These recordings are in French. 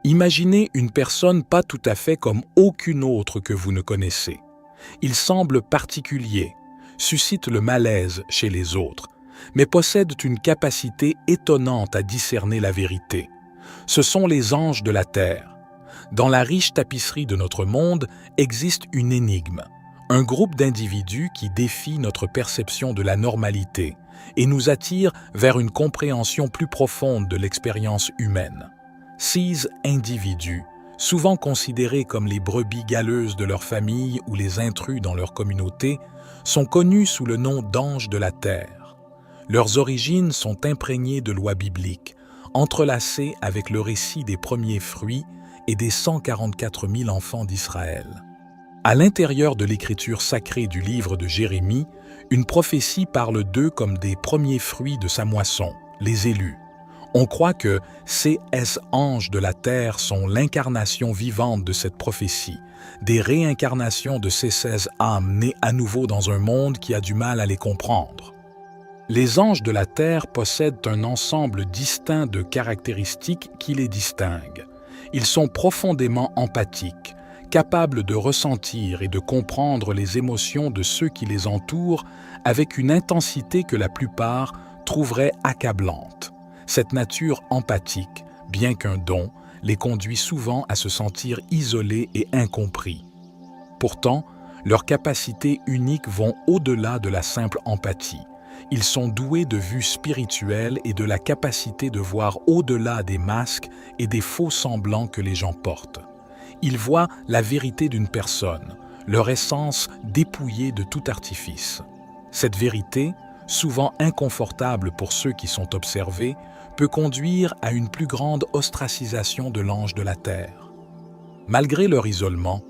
Imaginez une personne pas tout à fait comme aucune autre que vous ne connaissez. Il semble particulier, suscite le malaise chez les autres, mais possède une capacité étonnante à discerner la vérité. Ce sont les anges de la terre. Dans la riche tapisserie de notre monde existe une énigme, un groupe d'individus qui défie notre perception de la normalité et nous attire vers une compréhension plus profonde de l'expérience humaine. Ces individus, souvent considérés comme les brebis galeuses de leur famille ou les intrus dans leur communauté, sont connus sous le nom d'anges de la terre. Leurs origines sont imprégnées de lois bibliques, entrelacées avec le récit des premiers fruits et des 144 000 enfants d'Israël. À l'intérieur de l'écriture sacrée du livre de Jérémie, une prophétie parle d'eux comme des premiers fruits de sa moisson, les élus. On croit que ces anges de la terre sont l'incarnation vivante de cette prophétie, des réincarnations de ces 16 âmes nées à nouveau dans un monde qui a du mal à les comprendre. Les anges de la terre possèdent un ensemble distinct de caractéristiques qui les distinguent. Ils sont profondément empathiques, capables de ressentir et de comprendre les émotions de ceux qui les entourent avec une intensité que la plupart trouveraient accablante. Cette nature empathique, bien qu'un don, les conduit souvent à se sentir isolés et incompris. Pourtant, leurs capacités uniques vont au-delà de la simple empathie. Ils sont doués de vue spirituelle et de la capacité de voir au-delà des masques et des faux semblants que les gens portent. Ils voient la vérité d'une personne, leur essence dépouillée de tout artifice. Cette vérité, souvent inconfortable pour ceux qui sont observés, peut conduire à une plus grande ostracisation de l'ange de la terre. Malgré leur isolement,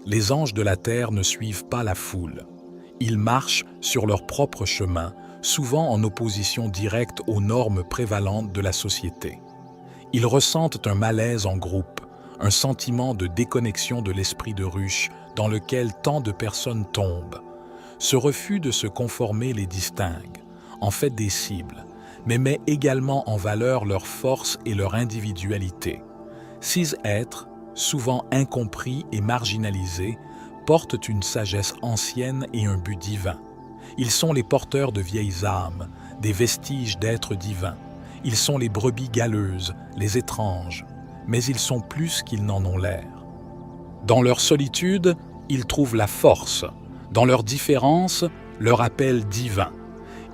les anges de la terre ne suivent pas la foule. Ils marchent sur leur propre chemin, souvent en opposition directe aux normes prévalentes de la société. Ils ressentent un malaise en groupe, un sentiment de déconnexion de l'esprit de ruche dans lequel tant de personnes tombent. Ce refus de se conformer les distingue, en fait des cibles, mais met également en valeur leur force et leur individualité. Ces êtres, souvent incompris et marginalisés, portent une sagesse ancienne et un but divin. Ils sont les porteurs de vieilles âmes, des vestiges d'êtres divins. Ils sont les brebis galeuses, les étranges, mais ils sont plus qu'ils n'en ont l'air. Dans leur solitude, ils trouvent la force. Dans leur différence, leur appel divin.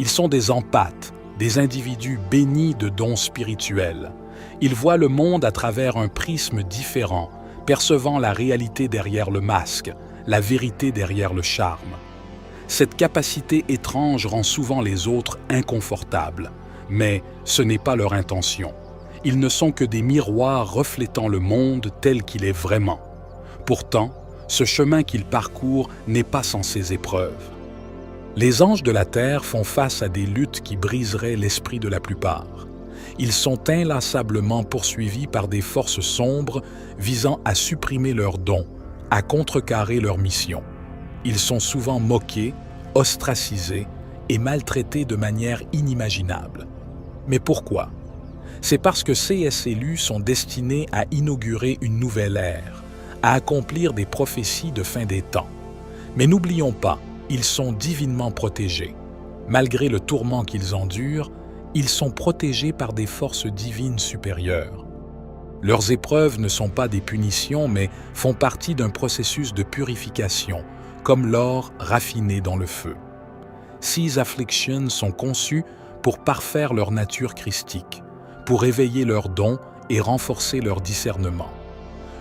Ils sont des empathes, des individus bénis de dons spirituels. Ils voient le monde à travers un prisme différent, percevant la réalité derrière le masque, la vérité derrière le charme. Cette capacité étrange rend souvent les autres inconfortables, mais ce n'est pas leur intention. Ils ne sont que des miroirs reflétant le monde tel qu'il est vraiment. Pourtant, ce chemin qu'ils parcourent n'est pas sans ses épreuves. Les anges de la terre font face à des luttes qui briseraient l'esprit de la plupart. Ils sont inlassablement poursuivis par des forces sombres visant à supprimer leurs dons, à contrecarrer leur mission. Ils sont souvent moqués, ostracisés et maltraités de manière inimaginable. Mais pourquoi? C'est parce que ces élus sont destinés à inaugurer une nouvelle ère, à accomplir des prophéties de fin des temps. Mais n'oublions pas, ils sont divinement protégés. Malgré le tourment qu'ils endurent, ils sont protégés par des forces divines supérieures. Leurs épreuves ne sont pas des punitions, mais font partie d'un processus de purification, comme l'or raffiné dans le feu. Ces afflictions sont conçues pour parfaire leur nature christique, pour éveiller leurs dons et renforcer leur discernement.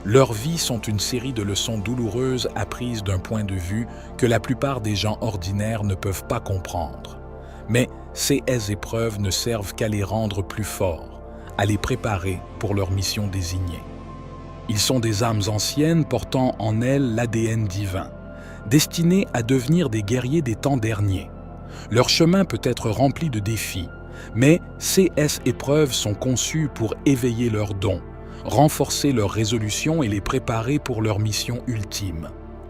Leurs vies sont une série de leçons douloureuses apprises d'un point de vue que la plupart des gens ordinaires ne peuvent pas comprendre. Mais ces épreuves ne servent qu'à les rendre plus forts, à les préparer pour leur mission désignée. Ils sont des âmes anciennes portant en elles l'ADN divin, destinés à devenir des guerriers des temps derniers. Leur chemin peut être rempli de défis, mais ces épreuves sont conçues pour éveiller leurs dons, renforcer leurs résolutions et les préparer pour leur mission ultime.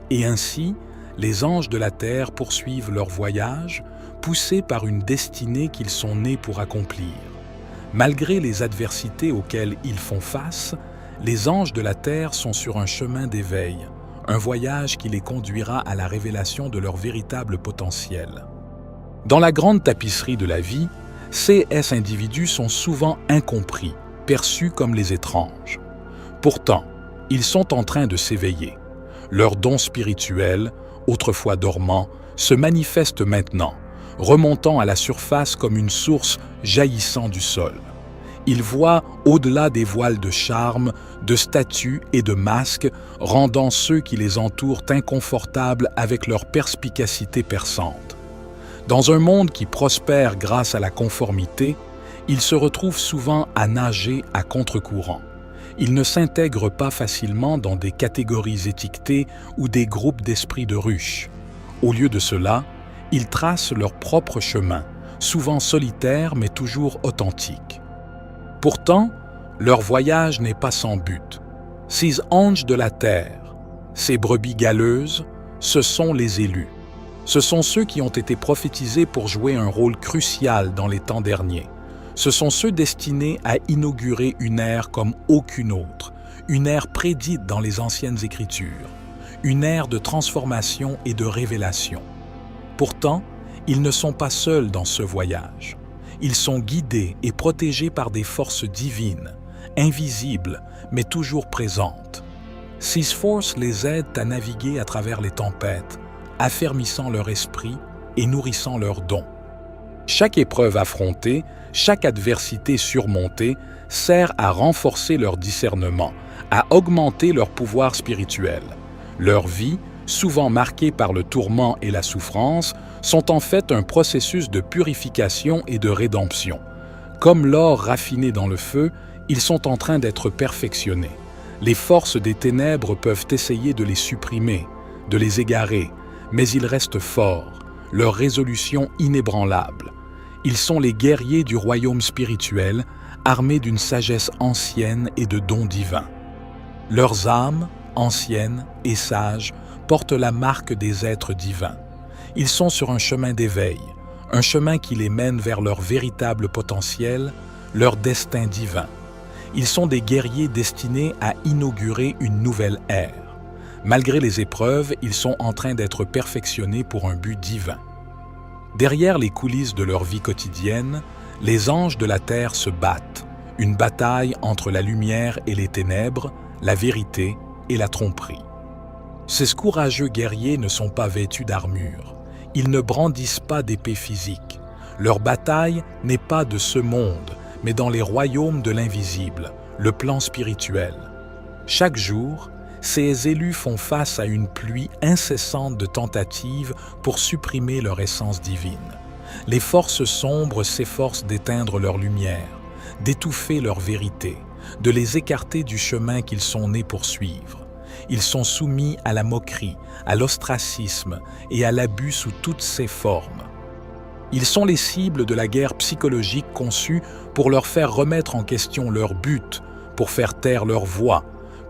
Et ainsi, les anges de la terre poursuivent leur voyage, poussés par une destinée qu'ils sont nés pour accomplir. Malgré les adversités auxquelles ils font face, les anges de la terre sont sur un chemin d'éveil, un voyage qui les conduira à la révélation de leur véritable potentiel. Dans la grande tapisserie de la vie, ces individus sont souvent incompris, perçus comme les étranges. Pourtant, ils sont en train de s'éveiller. Leurs dons spirituels, autrefois dormants, se manifestent maintenant, remontant à la surface comme une source jaillissant du sol. Ils voient au-delà des voiles de charme, de statues et de masques, rendant ceux qui les entourent inconfortables avec leur perspicacité perçante. Dans un monde qui prospère grâce à la conformité, ils se retrouvent souvent à nager à contre-courant. Ils ne s'intègrent pas facilement dans des catégories étiquetées ou des groupes d'esprits de ruche. Au lieu de cela, ils tracent leur propre chemin, souvent solitaire mais toujours authentique. Pourtant, leur voyage n'est pas sans but. Ces anges de la terre, ces brebis galeuses, ce sont les élus. Ce sont ceux qui ont été prophétisés pour jouer un rôle crucial dans les temps derniers. Ce sont ceux destinés à inaugurer une ère comme aucune autre, une ère prédite dans les anciennes Écritures, une ère de transformation et de révélation. Pourtant, ils ne sont pas seuls dans ce voyage. Ils sont guidés et protégés par des forces divines, invisibles mais toujours présentes. Ces forces les aident à naviguer à travers les tempêtes, affermissant leur esprit et nourrissant leurs dons. Chaque épreuve affrontée, chaque adversité surmontée sert à renforcer leur discernement, à augmenter leur pouvoir spirituel. Leur vie, souvent marquée par le tourment et la souffrance, sont en fait un processus de purification et de rédemption. Comme l'or raffiné dans le feu, ils sont en train d'être perfectionnés. Les forces des ténèbres peuvent essayer de les supprimer, de les égarer, mais ils restent forts, leur résolution inébranlable. Ils sont les guerriers du royaume spirituel, armés d'une sagesse ancienne et de dons divins. Leurs âmes, anciennes et sages, portent la marque des êtres divins. Ils sont sur un chemin d'éveil, un chemin qui les mène vers leur véritable potentiel, leur destin divin. Ils sont des guerriers destinés à inaugurer une nouvelle ère. Malgré les épreuves, ils sont en train d'être perfectionnés pour un but divin. Derrière les coulisses de leur vie quotidienne, les anges de la terre se battent, une bataille entre la lumière et les ténèbres, la vérité et la tromperie. Ces courageux guerriers ne sont pas vêtus d'armure. Ils ne brandissent pas d'épée physique. Leur bataille n'est pas de ce monde, mais dans les royaumes de l'invisible, le plan spirituel. Chaque jour, ces élus font face à une pluie incessante de tentatives pour supprimer leur essence divine. Les forces sombres s'efforcent d'éteindre leur lumière, d'étouffer leur vérité, de les écarter du chemin qu'ils sont nés pour suivre. Ils sont soumis à la moquerie, à l'ostracisme et à l'abus sous toutes ses formes. Ils sont les cibles de la guerre psychologique conçue pour leur faire remettre en question leur but, pour faire taire leur voix,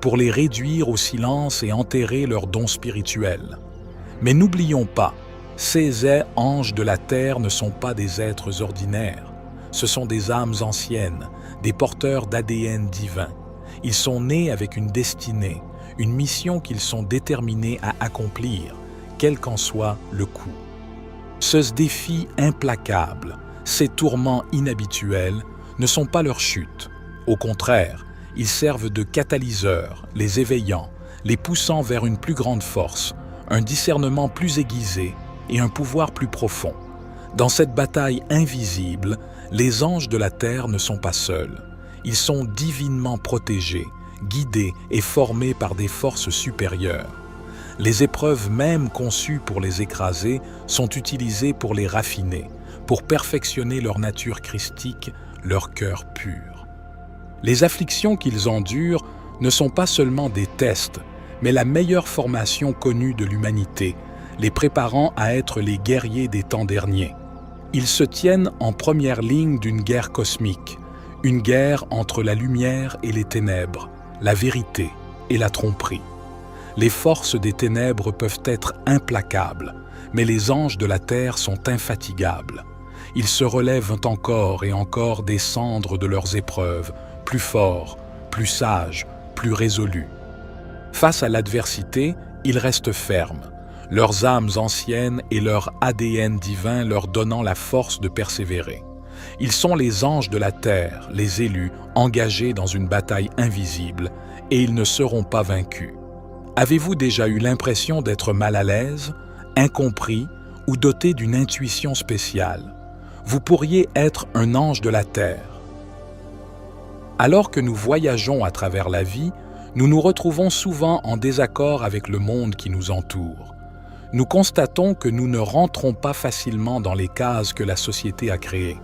pour les réduire au silence et enterrer leurs dons spirituels. Mais n'oublions pas, ces anges de la terre ne sont pas des êtres ordinaires. Ce sont des âmes anciennes, des porteurs d'ADN divin. Ils sont nés avec une destinée, une mission qu'ils sont déterminés à accomplir, quel qu'en soit le coût. Ce défi implacable, ces tourments inhabituels, ne sont pas leur chute. Au contraire, ils servent de catalyseurs, les éveillant, les poussant vers une plus grande force, un discernement plus aiguisé et un pouvoir plus profond. Dans cette bataille invisible, les anges de la terre ne sont pas seuls. Ils sont divinement protégés, guidés et formés par des forces supérieures. Les épreuves même conçues pour les écraser sont utilisées pour les raffiner, pour perfectionner leur nature christique, leur cœur pur. Les afflictions qu'ils endurent ne sont pas seulement des tests, mais la meilleure formation connue de l'humanité, les préparant à être les guerriers des temps derniers. Ils se tiennent en première ligne d'une guerre cosmique, une guerre entre la lumière et les ténèbres, la vérité et la tromperie. Les forces des ténèbres peuvent être implacables, mais les anges de la terre sont infatigables. Ils se relèvent encore et encore des cendres de leurs épreuves, plus forts, plus sages, plus résolus. Face à l'adversité, ils restent fermes, leurs âmes anciennes et leur ADN divin leur donnant la force de persévérer. Ils sont les anges de la terre, les élus, engagés dans une bataille invisible, et ils ne seront pas vaincus. Avez-vous déjà eu l'impression d'être mal à l'aise, incompris ou doté d'une intuition spéciale? Vous pourriez être un ange de la terre. Alors que nous voyageons à travers la vie, nous nous retrouvons souvent en désaccord avec le monde qui nous entoure. Nous constatons que nous ne rentrons pas facilement dans les cases que la société a créées.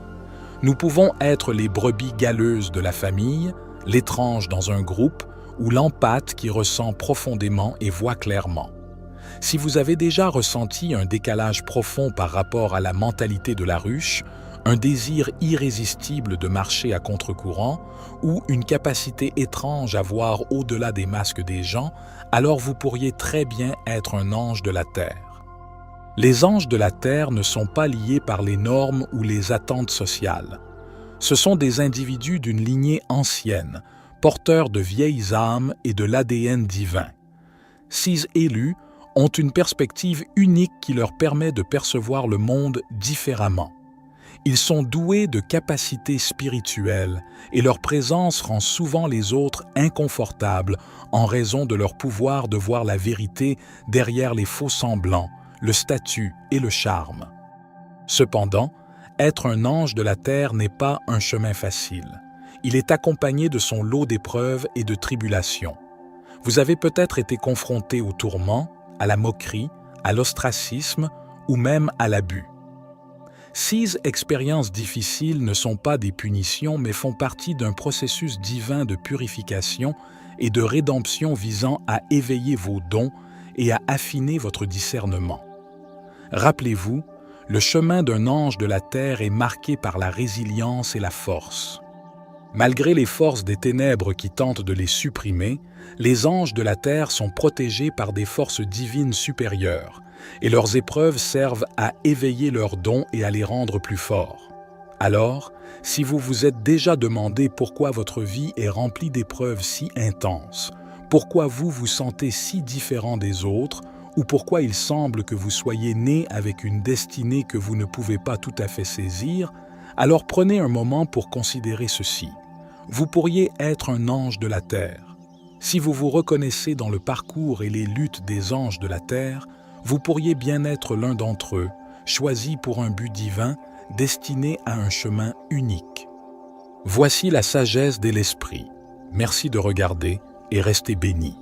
Nous pouvons être les brebis galeuses de la famille, l'étrange dans un groupe ou l'empathe qui ressent profondément et voit clairement. Si vous avez déjà ressenti un décalage profond par rapport à la mentalité de la ruche, un désir irrésistible de marcher à contre-courant ou une capacité étrange à voir au-delà des masques des gens, alors vous pourriez très bien être un ange de la terre. Les anges de la terre ne sont pas liés par les normes ou les attentes sociales. Ce sont des individus d'une lignée ancienne, porteurs de vieilles âmes et de l'ADN divin. Ces élus ont une perspective unique qui leur permet de percevoir le monde différemment. Ils sont doués de capacités spirituelles et leur présence rend souvent les autres inconfortables en raison de leur pouvoir de voir la vérité derrière les faux semblants, le statut et le charme. Cependant, être un ange de la terre n'est pas un chemin facile. Il est accompagné de son lot d'épreuves et de tribulations. Vous avez peut-être été confronté au tourment, à la moquerie, à l'ostracisme ou même à l'abus. Ces expériences difficiles ne sont pas des punitions mais font partie d'un processus divin de purification et de rédemption visant à éveiller vos dons et à affiner votre discernement. Rappelez-vous, le chemin d'un ange de la terre est marqué par la résilience et la force. Malgré les forces des ténèbres qui tentent de les supprimer, les anges de la terre sont protégés par des forces divines supérieures, et leurs épreuves servent à éveiller leurs dons et à les rendre plus forts. Alors, si vous vous êtes déjà demandé pourquoi votre vie est remplie d'épreuves si intenses, pourquoi vous vous sentez si différent des autres, ou pourquoi il semble que vous soyez né avec une destinée que vous ne pouvez pas tout à fait saisir, alors prenez un moment pour considérer ceci. Vous pourriez être un ange de la terre. Si vous vous reconnaissez dans le parcours et les luttes des anges de la terre, vous pourriez bien être l'un d'entre eux, choisi pour un but divin, destiné à un chemin unique. Voici la sagesse de l'esprit. Merci de regarder et restez bénis.